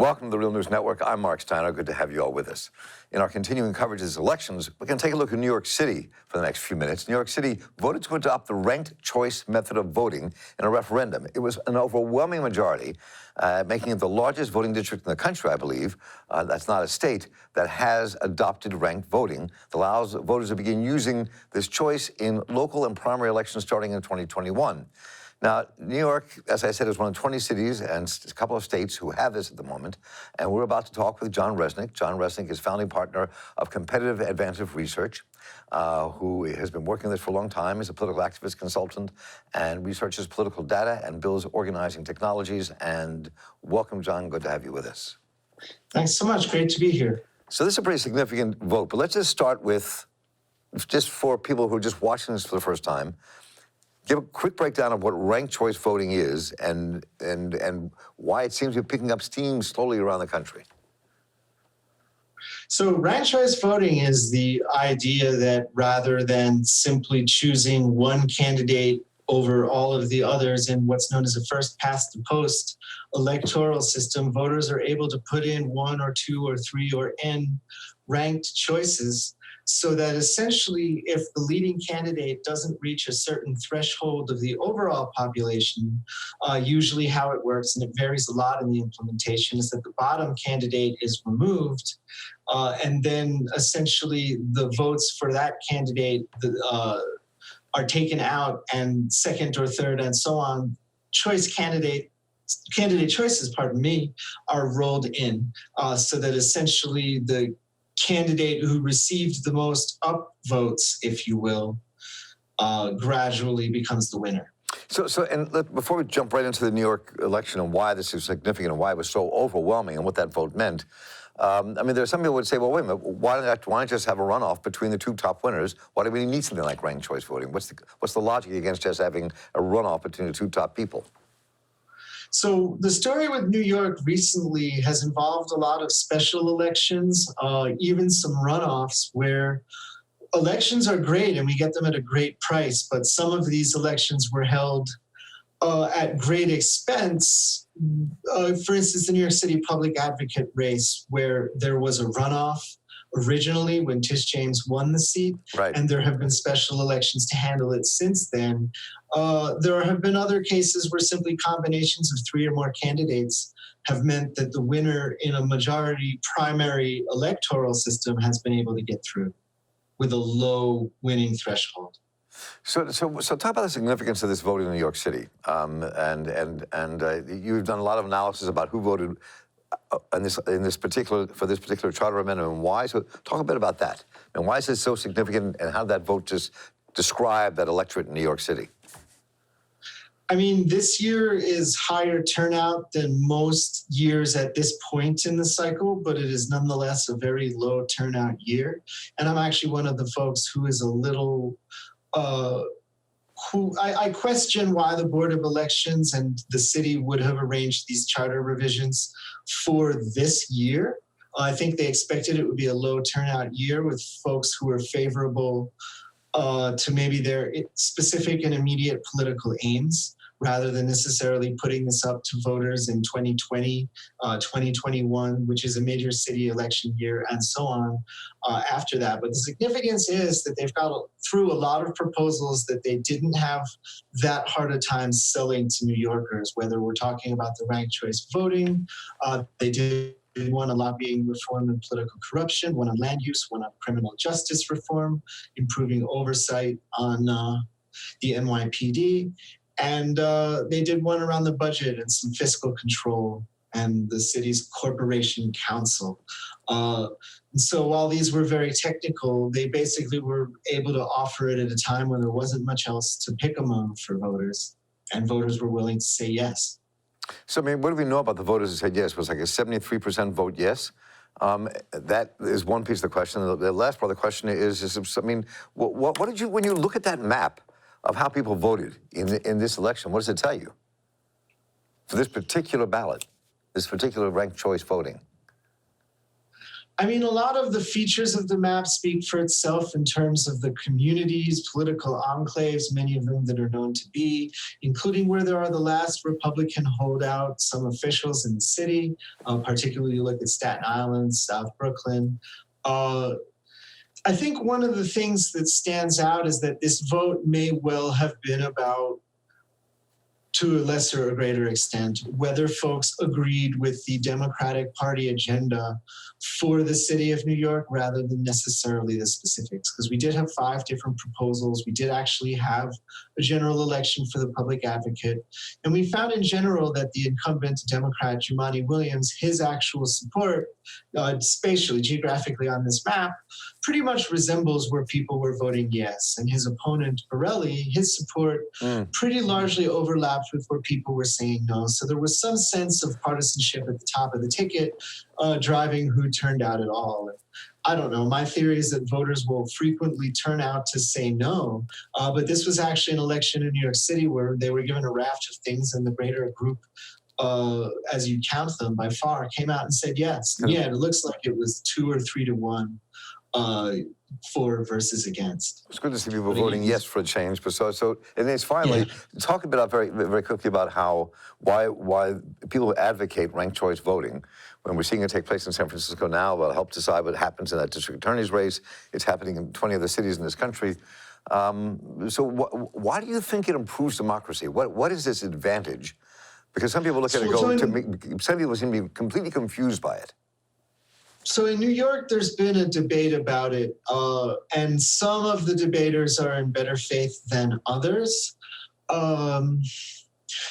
Welcome to the Real News Network. I'm Mark Steiner. Good to have you all with us. In our continuing coverage of these elections, we're going to take a look at New York City for the next few minutes. New York City voted to adopt the ranked choice method of voting in a referendum. It was an overwhelming majority, making it the largest voting district in the country, I believe. That's not a state that has adopted ranked voting that allows voters to begin using this choice in local and primary elections starting in 2021. Now, New York, as I said, is one of 20 cities and a couple of states who have this at the moment. And we're about to talk with John Resnick. John Resnick is founding partner of Competitive Advantage Research, who has been working on this for a long time. He's a political activist consultant and researches political data and builds organizing technologies. And welcome, John. Good to have you with us. Thanks so much. Great to be here. So this is a pretty significant vote, but let's just start with, just for people who are just watching this for the first time, give a quick breakdown of what ranked choice voting is and why it seems to be picking up steam slowly around the country. So ranked choice voting is the idea that rather than simply choosing one candidate over all of the others in what's known as a first past the post electoral system, voters are able to put in one or two or three or n ranked choices, so that essentially if the leading candidate doesn't reach a certain threshold of the overall population, usually how it works, and it varies a lot in the implementation, is that the bottom candidate is removed, and then essentially the votes for that candidate are taken out, and second or third and so on, candidate choices, are rolled in, so that essentially the candidate who received the most upvotes, if you will, gradually becomes the winner. Before we jump right into the New York election and why this is significant and why it was so overwhelming and what that vote meant, I mean, there are some people who would say, well, wait a minute, why not just have a runoff between the two top winners? Why do we need something like ranked choice voting? What's the logic against just having a runoff between the two top people? So the story with New York recently has involved a lot of special elections, even some runoffs where elections are great and we get them at a great price, but some of these elections were held at great expense. For instance, the New York City public advocate race, where there was a runoff originally when Tish James won the seat, right, and there have been special elections to handle it since then. There have been other cases where simply combinations of three or more candidates have meant that the winner in a majority primary electoral system has been able to get through with a low winning threshold. So talk about the significance of this vote in New York City, and you've done a lot of analysis about who voted for this particular charter amendment and why. So talk a bit about that and why is it so significant, and how did that vote just describe that electorate in New York City? I mean, this year is higher turnout than most years at this point in the cycle, but it is nonetheless a very low turnout year. And I'm actually one of the folks who is a little, I question why the Board of Elections and the city would have arranged these charter revisions for this year. I think they expected it would be a low turnout year with folks who are favorable to maybe their specific and immediate political aims, rather than necessarily putting this up to voters in 2020, 2021, which is a major city election year, and so on after that. But the significance is that they've got through a lot of proposals that they didn't have that hard a time selling to New Yorkers, whether we're talking about the ranked choice voting, they did one on lobbying reform and political corruption, one on land use, one on criminal justice reform, improving oversight on the NYPD. And they did one around the budget and some fiscal control and the city's corporation council. And so while these were very technical, they basically were able to offer it at a time when there wasn't much else to pick among for voters, and voters were willing to say yes. So, I mean, what do we know about the voters who said yes? It was like a 73% vote yes. That is one piece of the question. The last part of the question is I mean, what did you, when you look at that map of how people voted in this election, what does it tell you for this particular ballot, this particular ranked choice voting? I mean, a lot of the features of the map speak for itself in terms of the communities, political enclaves, many of them that are known to be, including where there are the last Republican holdouts, some officials in the city, particularly you look at Staten Island, South Brooklyn. I think one of the things that stands out is that this vote may well have been about, to a lesser or greater extent, whether folks agreed with the Democratic Party agenda for the city of New York rather than necessarily the specifics. Because we did have 5 different proposals. We did actually have a general election for the public advocate. And we found in general that the incumbent Democrat, Jumaane Williams, his actual support spatially, geographically on this map, pretty much resembles where people were voting yes. And his opponent, Borelli, his support pretty largely overlapped with where people were saying no. So there was some sense of partisanship at the top of the ticket driving who turned out at all. And I don't know. My theory is that voters will frequently turn out to say no. But this was actually an election in New York City where they were given a raft of things, and the greater group, as you count them by far, came out and said yes. And yeah, it looks like it was 2 or 3 to 1 for versus against. It's good to see people voting yes for a change. But and it's finally talk about very quickly about why people who advocate ranked choice voting, when we're seeing it take place in San Francisco now, will help decide what happens in that district attorney's race. It's happening in 20 other cities in this country. So why do you think it improves democracy? What is this advantage? Because some people look at it and go, some people seem to be completely confused by it. So in New York, there's been a debate about it, and some of the debaters are in better faith than others.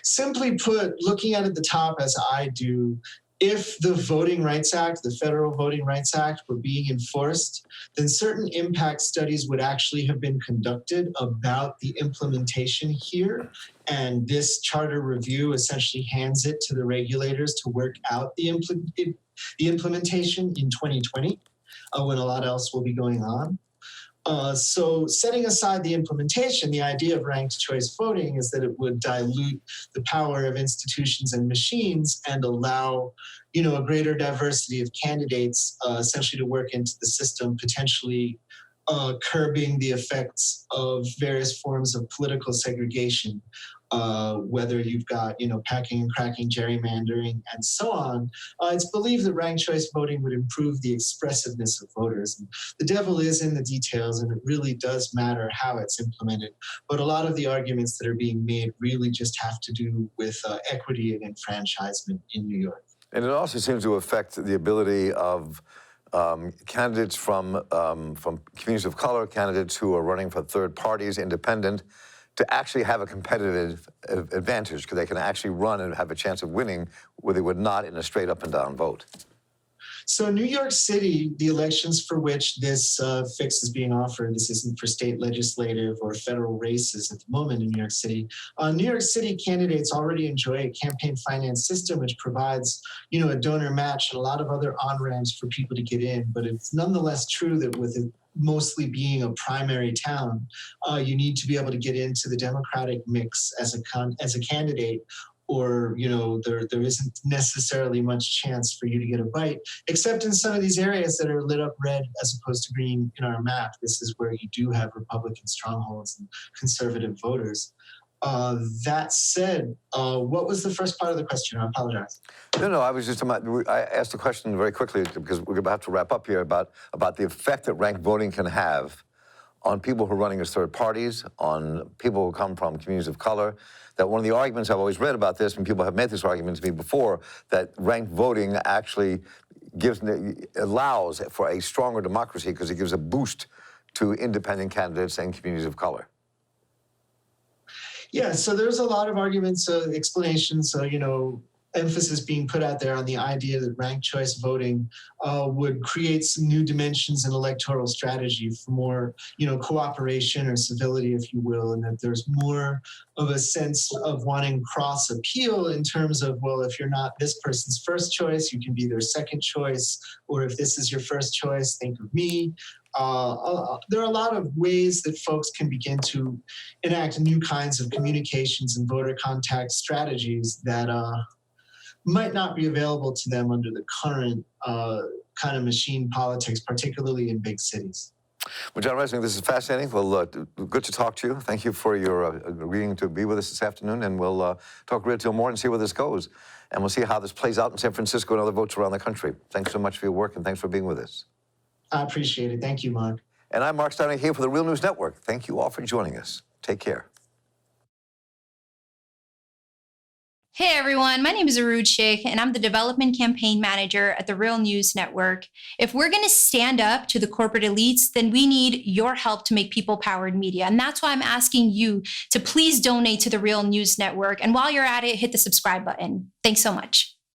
Simply put, looking at it at the top as I do, if the Voting Rights Act, the Federal Voting Rights Act, were being enforced, then certain impact studies would actually have been conducted about the implementation here. And this charter review essentially hands it to the regulators to work out the implementation in 2020, when a lot else will be going on. So setting aside the implementation, the idea of ranked choice voting is that it would dilute the power of institutions and machines and allow, a greater diversity of candidates essentially to work into the system, potentially curbing the effects of various forms of political segregation, whether you've got, packing and cracking, gerrymandering, and so on. It's believed that ranked choice voting would improve the expressiveness of voters. And the devil is in the details, and it really does matter how it's implemented. But a lot of the arguments that are being made really just have to do with equity and enfranchisement in New York. And it also seems to affect the ability of candidates from communities of color, candidates who are running for third parties, independent, to actually have a competitive advantage, because they can actually run and have a chance of winning where they would not in a straight up and down vote. So New York City, the elections for which this fix is being offered, this isn't for state legislative or federal races at the moment in New York City. New York City candidates already enjoy a campaign finance system which provides, a donor match and a lot of other on-ramps for people to get in. But it's nonetheless true that with it mostly being a primary town, you need to be able to get into the Democratic mix as a candidate, or there isn't necessarily much chance for you to get a bite, except in some of these areas that are lit up red as opposed to green in our map. This is where you do have Republican strongholds and conservative voters. That said, what was the first part of the question? I apologize. No, I was just I asked the question very quickly because we're about to wrap up here about the effect that ranked voting can have on people who are running as third parties, on people who come from communities of color. That one of the arguments I've always read about this, and people have made this argument to me before, that ranked voting actually allows for a stronger democracy because it gives a boost to independent candidates and communities of color. Yeah, so there's a lot of arguments, explanations, emphasis being put out there on the idea that ranked choice voting would create some new dimensions in electoral strategy for more, cooperation or civility, if you will, and that there's more of a sense of wanting cross appeal in terms of, well, if you're not this person's first choice, you can be their second choice, or if this is your first choice, think of me. There are a lot of ways that folks can begin to enact new kinds of communications and voter contact strategies that might not be available to them under the current kind of machine politics, particularly in big cities. Well, John Resnick, this is fascinating. Well, good to talk to you. Thank you for your agreeing to be with us this afternoon, and we'll talk a little more and see where this goes. And we'll see how this plays out in San Francisco and other votes around the country. Thanks so much for your work, and thanks for being with us. I appreciate it. Thank you, Mark. And I'm Mark Steiner here for the Real News Network. Thank you all for joining us. Take care. Hey everyone, my name is Arud Sheikh and I'm the Development Campaign Manager at the Real News Network. If we're going to stand up to the corporate elites, then we need your help to make people-powered media. And that's why I'm asking you to please donate to the Real News Network. And while you're at it, hit the subscribe button. Thanks so much.